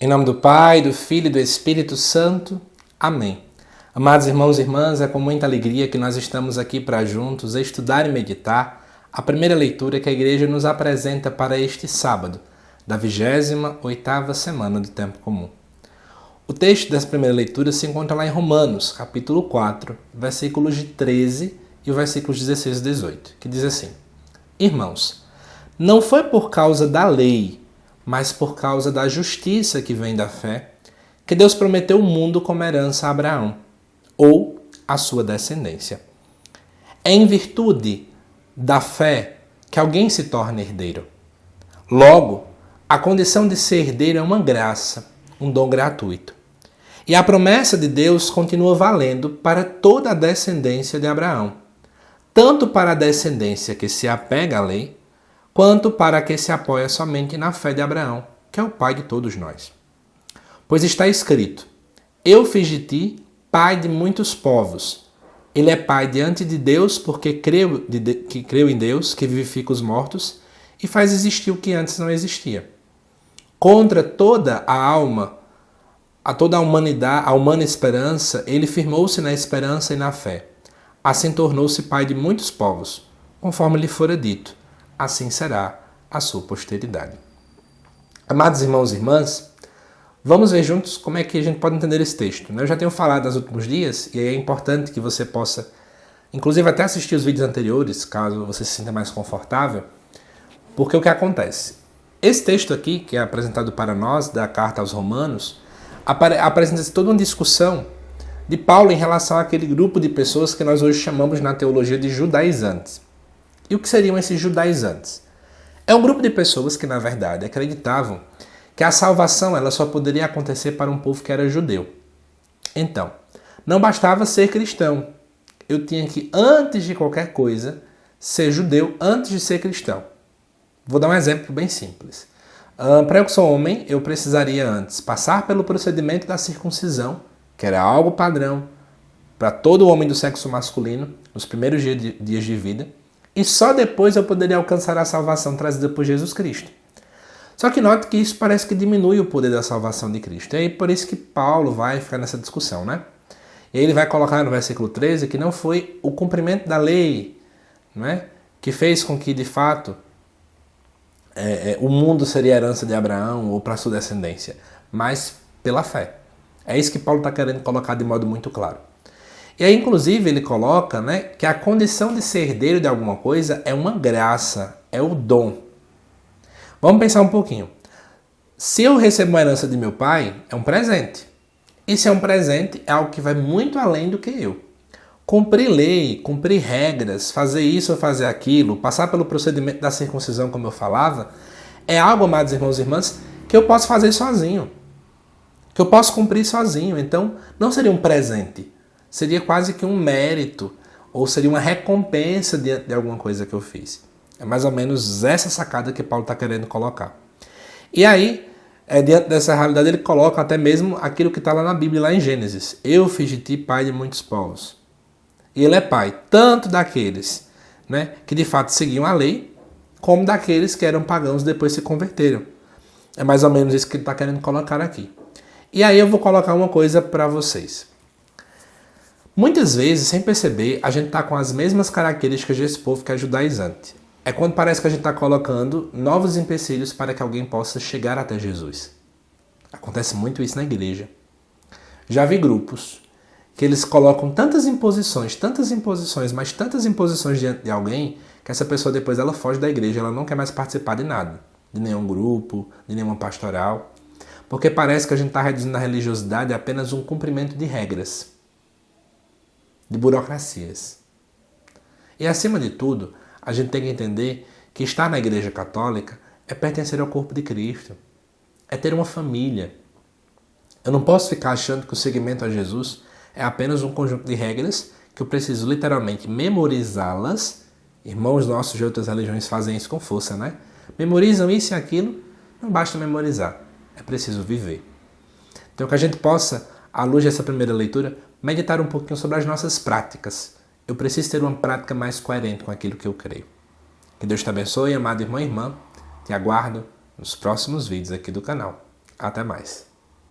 Em nome do Pai, do Filho e do Espírito Santo. Amém. Amados irmãos e irmãs, é com muita alegria que nós estamos aqui para juntos estudar e meditar a primeira leitura que a Igreja nos apresenta para este sábado, da 28ª semana do Tempo Comum. O texto dessa primeira leitura se encontra lá em Romanos, capítulo 4, versículos de 13 e o versículos 16 e 18, que diz assim: Irmãos, não foi por causa da lei, mas por causa da justiça que vem da fé, que Deus prometeu o mundo como herança a Abraão, ou a sua descendência. É em virtude da fé que alguém se torna herdeiro. Logo, a condição de ser herdeiro é uma graça, um dom gratuito. E a promessa de Deus continua valendo para toda a descendência de Abraão, tanto para a descendência que se apega à lei, quanto para a que se apoia somente na fé de Abraão, que é o pai de todos nós. Pois está escrito: Eu fiz de ti pai de muitos povos. Ele é pai diante de Deus porque creu em Deus, que vivifica os mortos, e faz existir o que antes não existia. Contra toda a alma, a toda a humanidade, a humana esperança, ele firmou-se na esperança e na fé. Assim tornou-se pai de muitos povos, conforme lhe fora dito. Assim será a sua posteridade. Amados irmãos e irmãs, vamos ver juntos como é que a gente pode entender esse texto. Eu já tenho falado nos últimos dias, e é importante que você possa, inclusive até assistir os vídeos anteriores, caso você se sinta mais confortável, porque o que acontece? Esse texto aqui, que é apresentado para nós, da carta aos Romanos, apresenta-se toda uma discussão de Paulo em relação àquele grupo de pessoas que nós hoje chamamos na teologia de judaizantes. E o que seriam esses judaizantes? É um grupo de pessoas que, na verdade, acreditavam que a salvação ela só poderia acontecer para um povo que era judeu. Então, não bastava ser cristão. Eu tinha que, antes de qualquer coisa, ser judeu antes de ser cristão. Vou dar um exemplo bem simples. Para eu que sou homem, eu precisaria antes passar pelo procedimento da circuncisão, que era algo padrão para todo homem do sexo masculino, nos primeiros dias de vida, e só depois eu poderia alcançar a salvação trazida por Jesus Cristo. Só que note que isso parece que diminui o poder da salvação de Cristo. E aí por isso que Paulo vai ficar nessa discussão, né? E aí ele vai colocar no versículo 13 que não foi o cumprimento da lei, né, que fez com que, de fato, o mundo seria a herança de Abraão ou para sua descendência, mas pela fé. É isso que Paulo está querendo colocar de modo muito claro. E aí, inclusive, ele coloca, né, que a condição de ser herdeiro de alguma coisa é uma graça, é o dom. Vamos pensar um pouquinho. Se eu recebo uma herança de meu pai, é um presente. E se é um presente, é algo que vai muito além do que eu. Cumprir lei, cumprir regras, fazer isso ou fazer aquilo, passar pelo procedimento da circuncisão, como eu falava, é algo, amados irmãos e irmãs, que eu posso fazer sozinho. Que eu posso cumprir sozinho. Então, não seria um presente. Seria quase que um mérito, ou seria uma recompensa diante de alguma coisa que eu fiz. É mais ou menos essa sacada que Paulo está querendo colocar. E aí, diante dessa realidade, ele coloca até mesmo aquilo que está lá na Bíblia, lá em Gênesis. Eu fiz de ti pai de muitos povos. E ele é pai tanto daqueles, né, que de fato seguiam a lei, como daqueles que eram pagãos e depois se converteram. É mais ou menos isso que ele está querendo colocar aqui. E aí eu vou colocar uma coisa para vocês. Muitas vezes, sem perceber, a gente está com as mesmas características desse povo que é judaizante. É quando parece que a gente está colocando novos empecilhos para que alguém possa chegar até Jesus. Acontece muito isso na igreja. Já vi grupos que eles colocam tantas imposições, mas tantas imposições diante de alguém, que essa pessoa depois ela foge da igreja, ela não quer mais participar de nada, de nenhum grupo, de nenhuma pastoral, porque parece que a gente está reduzindo a religiosidade a apenas um cumprimento de regras, de burocracias. E acima de tudo, a gente tem que entender que estar na Igreja Católica é pertencer ao corpo de Cristo, é ter uma família. Eu não posso ficar achando que o seguimento a Jesus é apenas um conjunto de regras que eu preciso literalmente memorizá-las. Irmãos nossos de outras religiões fazem isso com força, né? Memorizam isso e aquilo, não basta memorizar, é preciso viver. Então que a gente possa, à luz dessa primeira leitura, meditar um pouquinho sobre as nossas práticas. Eu preciso ter uma prática mais coerente com aquilo que eu creio. Que Deus te abençoe, amado irmão e irmã. Te aguardo nos próximos vídeos aqui do canal. Até mais.